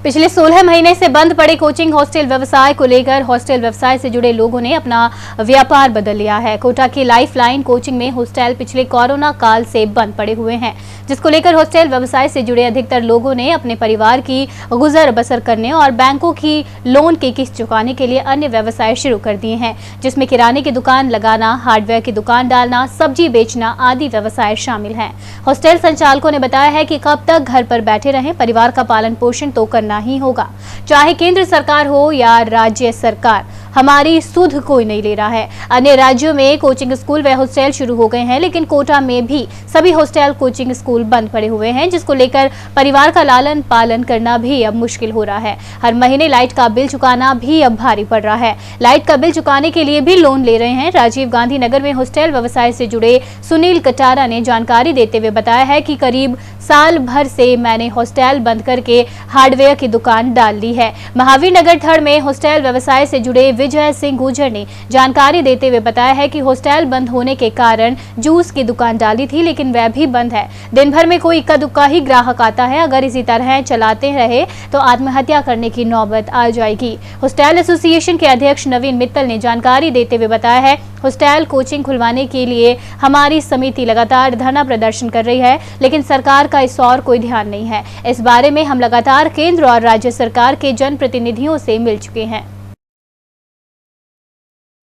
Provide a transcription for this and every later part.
पिछले 16 महीने से बंद पड़े कोचिंग हॉस्टल व्यवसाय को लेकर हॉस्टल व्यवसाय से जुड़े लोगों ने अपना व्यापार बदल लिया है। कोटा की लाइफलाइन कोचिंग में हॉस्टल पिछले कोरोना काल से बंद पड़े हुए हैं, जिसको लेकर हॉस्टल व्यवसाय से जुड़े अधिकतर लोगों ने अपने परिवार की गुजर बसर करने और बैंकों की लोन की किस्त चुकाने के लिए अन्य व्यवसाय शुरू कर दिए हैं, जिसमें किराने की दुकान लगाना, हार्डवेयर की दुकान डालना, सब्जी बेचना आदि व्यवसाय शामिल हैं। हॉस्टल संचालकों ने बताया है कि कब तक घर पर बैठे रहें, परिवार का पालन पोषण तो करना ही होगा, चाहे केंद्र सरकार हो या राज्य सरकार, हमारी सुध कोई नहीं ले रहा है। अन्य राज्यों में कोचिंग स्कूल व हॉस्टल शुरू हो गए हैं, लेकिन कोटा में भी सभी हॉस्टल कोचिंग स्कूल बंद पड़े हुए हैं, जिसको लेकर परिवार का लालन पालन करना भी अब मुश्किल हो रहा है। हर महीने लाइट का बिल चुकाना भी अब भारी पड़ रहा है। लाइट का बिल चुकाने के लिए भी लोन ले रहे हैं। राजीव गांधी नगर में हॉस्टल व्यवसाय से जुड़े सुनील कटारा ने जानकारी देते हुए बताया है कि करीब साल भर से मैंने हॉस्टल बंद करके हार्डवेयर की दुकान डाल ली है। महावीर नगर थड़ में हॉस्टल व्यवसाय से जुड़े विजय सिंह गुर्जर ने जानकारी देते हुए बताया है कि हॉस्टल बंद होने के कारण जूस की दुकान डाली थी, लेकिन वह भी बंद है। दिन भर में कोई इक्का दुक्का ही ग्राहक आता है। अगर इसी तरह चलाते रहे तो आत्महत्या करने की नौबत आ जाएगी। हॉस्टल एसोसिएशन के अध्यक्ष नवीन मित्तल ने जानकारी देते हुए बताया है, हॉस्टल कोचिंग खुलवाने के लिए हमारी समिति लगातार धरना प्रदर्शन कर रही है, लेकिन सरकार का इस और कोई ध्यान नहीं है। इस बारे में हम लगातार केंद्र और राज्य सरकार के जनप्रतिनिधियों से मिल चुके हैं।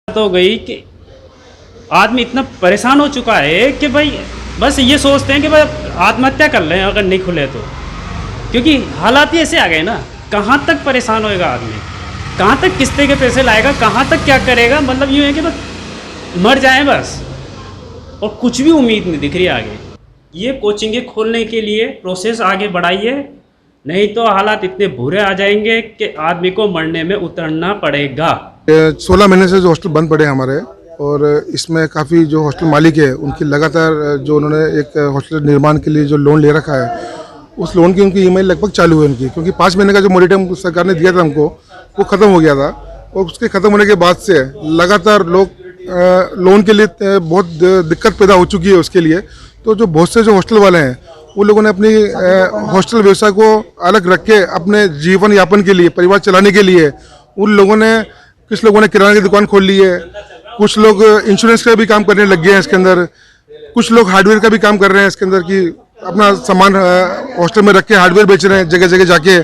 तो गई कि आदमी इतना परेशान हो चुका है कि भाई बस ये सोचते हैं कि भाई आत्महत्या कर लें अगर नहीं खुले तो, क्योंकि हालात ही ऐसे आ गए ना। कहाँ तक परेशान होएगा आदमी, कहाँ तक किस्ते के पैसे लाएगा, कहाँ तक क्या करेगा। मतलब यूँ है कि बस मर जाए बस, और कुछ भी उम्मीद नहीं दिख रही आगे। ये कोचिंगें खोलने के लिए प्रोसेस आगे बढ़ाइए, नहीं तो हालात इतने बुरे आ जाएंगे कि आदमी को मरने में उतरना पड़ेगा। 16 महीने से जो हॉस्टल बंद पड़े हमारे, और इसमें काफ़ी जो हॉस्टल मालिक है उनकी लगातार जो उन्होंने एक हॉस्टल निर्माण के लिए जो लोन ले रखा है, उस लोन की उनकी ईएमआई लगभग चालू है उनकी, क्योंकि 5 महीने का जो मोरेटम सरकार ने दिया था हमको वो ख़त्म हो गया था। और उसके ख़त्म होने के बाद से लगातार लोग लोन के लिए बहुत दिक्कत पैदा हो चुकी है उसके लिए। तो जो बहुत से जो हॉस्टल वाले हैं वो लोगों ने अपनी हॉस्टल व्यवसाय को अलग रख के अपने जीवन यापन के लिए, परिवार चलाने के लिए, उन लोगों ने, कुछ लोगों ने किराना की दुकान खोल ली है, कुछ लोग इंश्योरेंस का भी काम करने लग गए हैं इसके अंदर, कुछ लोग हार्डवेयर का भी काम कर रहे हैं इसके अंदर कि अपना सामान हॉस्टल में रख के हार्डवेयर बेच रहे हैं जगह जगह जाके।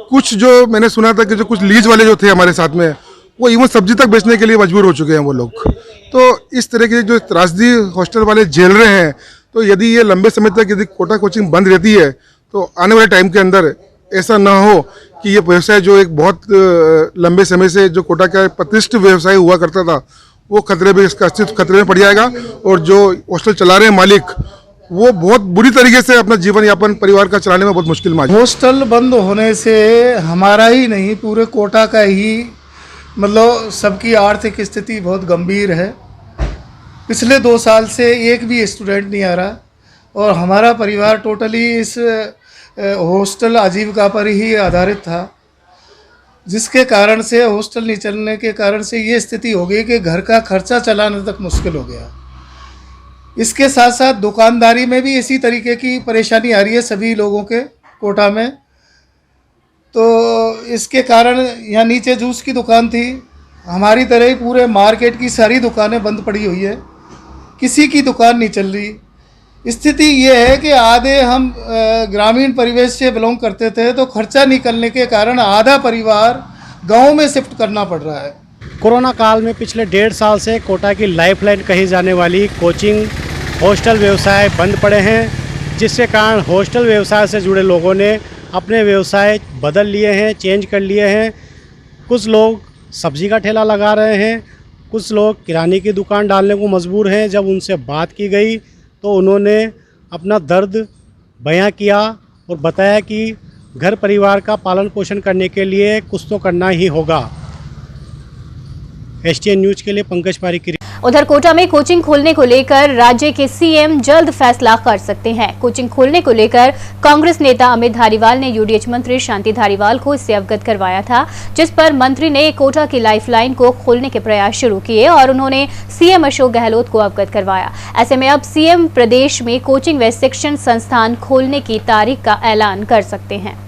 कुछ जो मैंने सुना था कि जो कुछ लीज वाले जो थे हमारे साथ में, वो इवन सब्जी तक बेचने के लिए मजबूर हो चुके हैं वो लोग। तो इस तरह की जो त्रासदी हॉस्टल वाले झेल रहे हैं, तो यदि ये लंबे समय तक यदि कोटा कोचिंग बंद रहती है तो आने वाले टाइम के अंदर ऐसा ना हो कि ये व्यवसाय जो एक बहुत लंबे समय से जो कोटा का प्रतिष्ठित व्यवसाय हुआ करता था वो खतरे में, इसका अस्तित्व खतरे में पड़ जाएगा। और जो हॉस्टल चला रहे हैं मालिक, वो बहुत बुरी तरीके से अपना जीवन यापन परिवार का चलाने में बहुत मुश्किल में। हॉस्टल बंद होने से हमारा ही नहीं, पूरे कोटा का ही मतलब सबकी आर्थिक स्थिति बहुत गंभीर है। पिछले 2 साल से एक भी स्टूडेंट नहीं आ रहा, और हमारा परिवार टोटली इस हॉस्टल आजीविका पर ही आधारित था, जिसके कारण से हॉस्टल नहीं चलने के कारण से ये स्थिति हो गई कि घर का खर्चा चलाने तक मुश्किल हो गया। इसके साथ साथ दुकानदारी में भी इसी तरीके की परेशानी आ रही है सभी लोगों के कोटा में। तो इसके कारण यहाँ नीचे जूस की दुकान थी, हमारी तरह ही पूरे मार्केट की सारी दुकानें बंद पड़ी हुई है, किसी की दुकान नहीं चल रही। स्थिति ये है कि आधे हम ग्रामीण परिवेश से बिलोंग करते थे, तो खर्चा निकलने के कारण आधा परिवार गांव में शिफ्ट करना पड़ रहा है। कोरोना काल में पिछले 1.5 साल से कोटा की लाइफलाइन कही जाने वाली कोचिंग हॉस्टल व्यवसाय बंद पड़े हैं, जिसके कारण हॉस्टल व्यवसाय से जुड़े लोगों ने अपने व्यवसाय बदल लिए हैं, चेंज कर लिए हैं। कुछ लोग सब्जी का ठेला लगा रहे हैं, कुछ लोग किराने की दुकान डालने को मजबूर हैं। जब उनसे बात की गई तो उन्होंने अपना दर्द बयां किया और बताया कि घर परिवार का पालन पोषण करने के लिए कुछ तो करना ही होगा। एसटीएन न्यूज़ के लिए पंकज पारी की। उधर कोटा में कोचिंग खोलने को लेकर राज्य के सीएम जल्द फैसला कर सकते हैं। कोचिंग खोलने को लेकर कांग्रेस नेता अमित धारीवाल ने यूडीएच मंत्री शांति धारीवाल को इससे अवगत करवाया था, जिस पर मंत्री ने कोटा की लाइफलाइन को खोलने के प्रयास शुरू किए और उन्होंने सीएम अशोक गहलोत को अवगत करवाया। ऐसे में अब सीएम प्रदेश में कोचिंग व शिक्षण संस्थान खोलने की तारीख का ऐलान कर सकते हैं।